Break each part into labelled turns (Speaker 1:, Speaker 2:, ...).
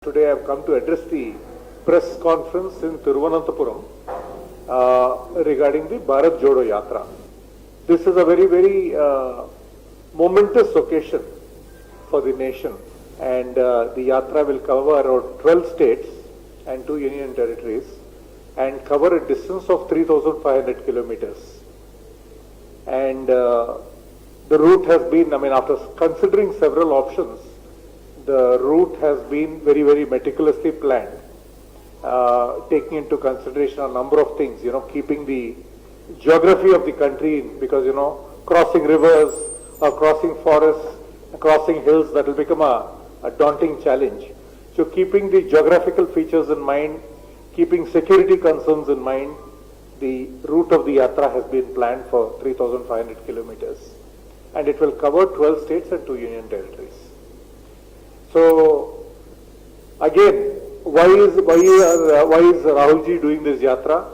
Speaker 1: Today I have come to address the press conference in Thiruvananthapuram regarding the Bharat Jodo Yatra. This is a very momentous occasion for the nation, and the Yatra will cover around 12 states and 2 union territories and cover a distance of 3,500 kilometers. And the route has been, after considering several options, the route has been very meticulously planned, taking into consideration a number of things, keeping the geography of the country, because, crossing rivers or crossing forests, crossing hills, that will become a daunting challenge. So keeping the geographical features in mind, keeping security concerns in mind, the route of the Yatra has been planned for 3,500 kilometers. And it will cover 12 states and 2 union territories. So, again, why is Rahulji doing this yatra?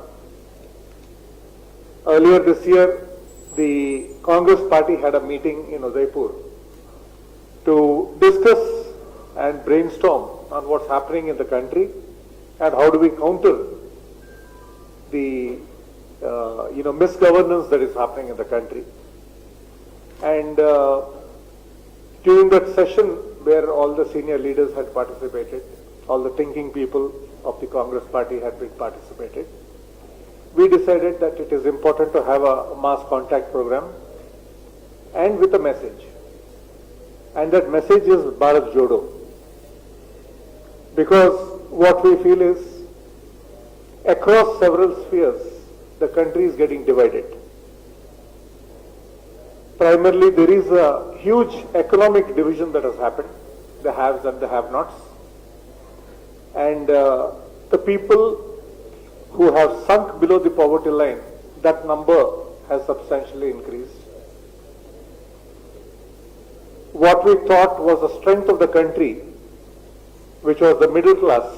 Speaker 1: Earlier this year, the Congress party had a meeting in Udaipur to discuss and brainstorm on what's happening in the country and how do we counter the misgovernance that is happening in the country. And during that session, where all the senior leaders had participated, all the thinking people of the Congress party had been participated, we decided that it is important to have a mass contact program and with a message. And that message is Bharat Jodo. Because what we feel is, across several spheres, the country is getting divided. Primarily, there is a huge economic division that has happened, the haves and the have-nots. And the people who have sunk below the poverty line, that number has substantially increased. What we thought was the strength of the country, which was the middle class,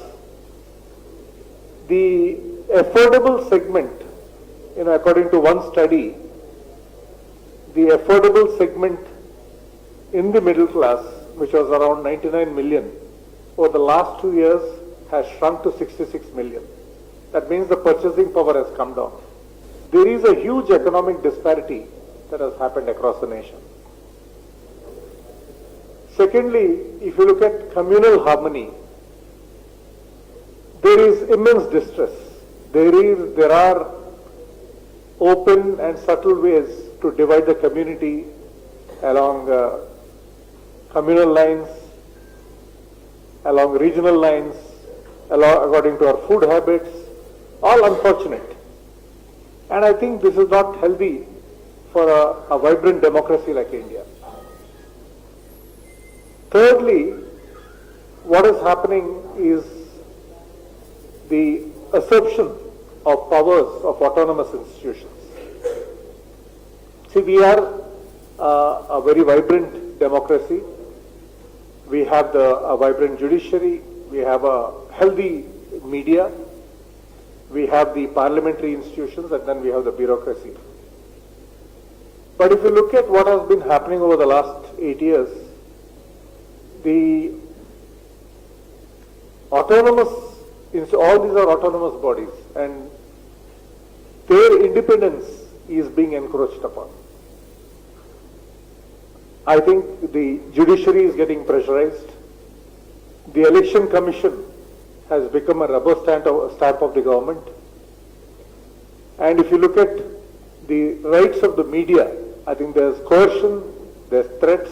Speaker 1: the affordable segment, according to one study, the affordable segment in the middle class, which was around 99 million, over the last 2 years has shrunk to 66 million. That means the purchasing power has come down. There is a huge economic disparity that has happened across the nation. Secondly, if you look at communal harmony, there is immense distress. There are open and subtle ways to divide the community along communal lines, along regional lines, according to our food habits, all unfortunate. And I think this is not healthy for a vibrant democracy like India. Thirdly, what is happening is the assumption of powers of autonomous institutions. See, we are a very vibrant democracy. We have a vibrant judiciary. We have a healthy media. We have the parliamentary institutions, and then we have the bureaucracy. But if you look at what has been happening over the last 8 years, all these are autonomous bodies, and their independence is being encroached upon. I think the judiciary is getting pressurized. The election commission has become a rubber stamp of the government. And if you look at the rights of the media, I think there's coercion, there's threats.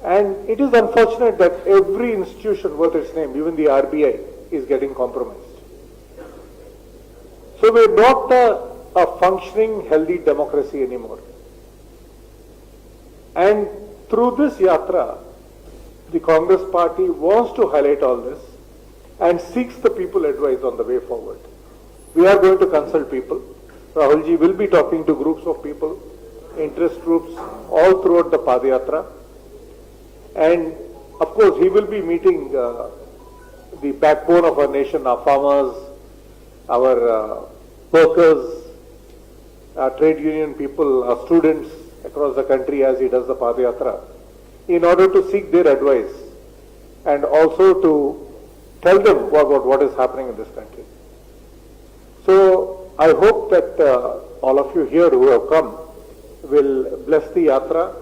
Speaker 1: And it is unfortunate that every institution worth its name, even the RBI, is getting compromised. So we're not a functioning, healthy democracy anymore. And through this yatra, the Congress party wants to highlight all this and seeks the people advice on the way forward. We are going to consult people. Rahulji will be talking to groups of people, interest groups, all throughout the Padayatra. And of course, he will be meeting the backbone of our nation, our farmers, our workers, our trade union people, our students across the country as he does the Padayatra, in order to seek their advice and also to tell them about what is happening in this country. So I hope that all of you here who have come will bless the yatra.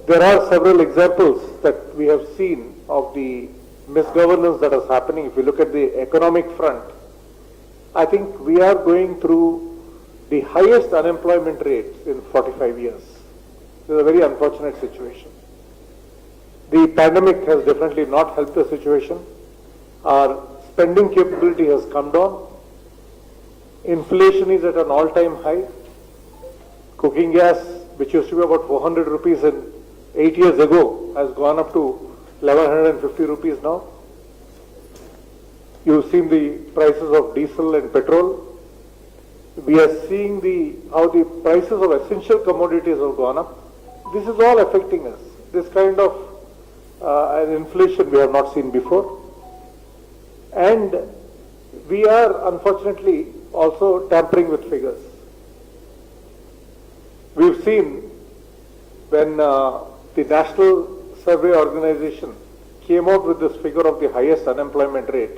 Speaker 1: There are several examples that we have seen of the misgovernance that is happening. If you look at the economic front, I think we are going through the highest unemployment rates in 45 years. This is a very unfortunate situation. The pandemic has definitely not helped the situation. Our spending capability has come down. Inflation is at an all-time high. Cooking gas, which used to be about 400 rupees 8 years ago, has gone up to 1150 rupees now. You've seen the prices of diesel and petrol. We are seeing how the prices of essential commodities have gone up. This is all affecting us. This kind of an inflation we have not seen before. And we are unfortunately also tampering with figures. We've seen when the National Survey Organization came out with this figure of the highest unemployment rate,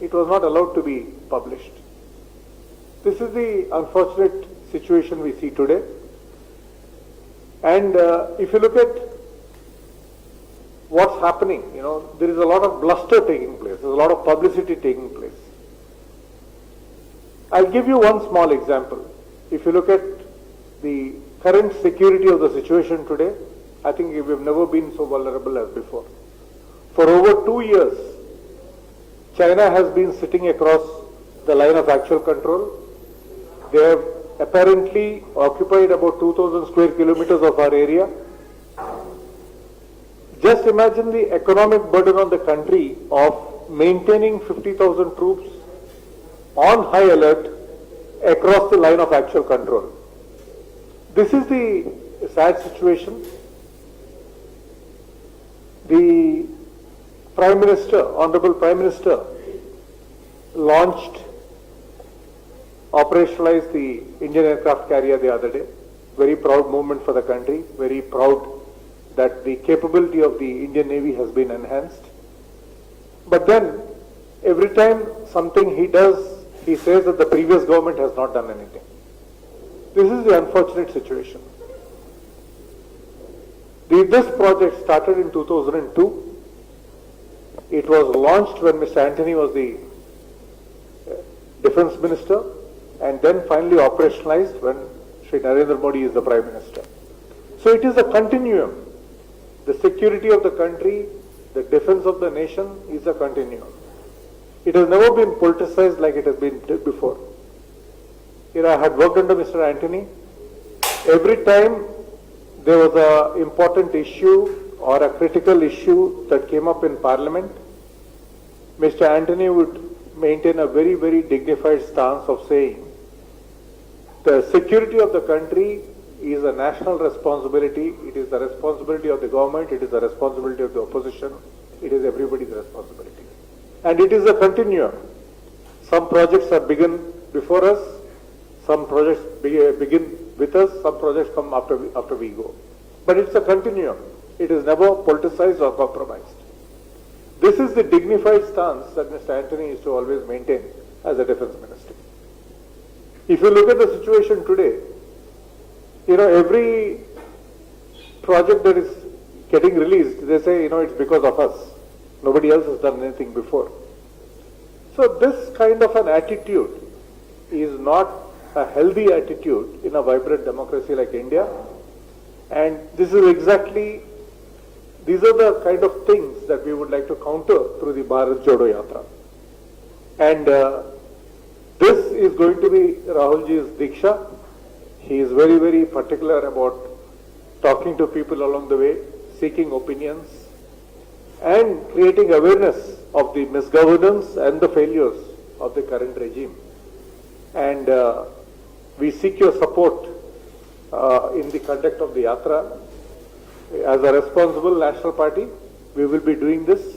Speaker 1: it was not allowed to be published. This is the unfortunate situation we see today. And if you look at what's happening, there is a lot of bluster taking place. There's a lot of publicity taking place. I'll give you one small example. If you look at the current security of the situation today, I think we've never been so vulnerable as before. For over 2 years, China has been sitting across the line of actual control. They have apparently occupied about 2,000 square kilometers of our area. Just imagine the economic burden on the country of maintaining 50,000 troops on high alert across the line of actual control. This is the sad situation. The Prime Minister, Honorable Prime Minister, launched, operationalized the Indian aircraft carrier the other day. Very proud moment for the country. Very proud that the capability of the Indian Navy has been enhanced. But then, every time something he does, he says that the previous government has not done anything. This is the unfortunate situation. This project started in 2002. It was launched when Mr. Antony was the Defence Minister, and then finally operationalized when Shri Narendra Modi is the Prime Minister. So it is a continuum. The security of the country, the defense of the nation is a continuum. It has never been politicized like it has been before. Here I had worked under Mr. Antony. Every time there was an important issue or a critical issue that came up in Parliament, Mr. Antony would maintain a very, very dignified stance of saying the security of the country is a national responsibility. It is the responsibility of the government. It is the responsibility of the opposition. It is everybody's responsibility. And it is a continuum. Some projects are begin before us. Some projects begin with us. Some projects come after we go. But it's a continuum. It is never politicized or compromised. This is the dignified stance that Mr. Antony used to always maintain as a defense minister. If you look at the situation today, every project that is getting released, they say, it's because of us. Nobody else has done anything before. So this kind of an attitude is not a healthy attitude in a vibrant democracy like India. And these are the kind of things that we would like to counter through the Bharat Jodo Yatra. And this is going to be Rahulji's Diksha. He is very, very particular about talking to people along the way, seeking opinions, and creating awareness of the misgovernance and the failures of the current regime. And we seek your support in the conduct of the Yatra. As a responsible national party, we will be doing this,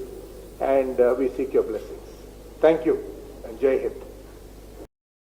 Speaker 1: and we seek your blessings. Thank you, and Jai Hind.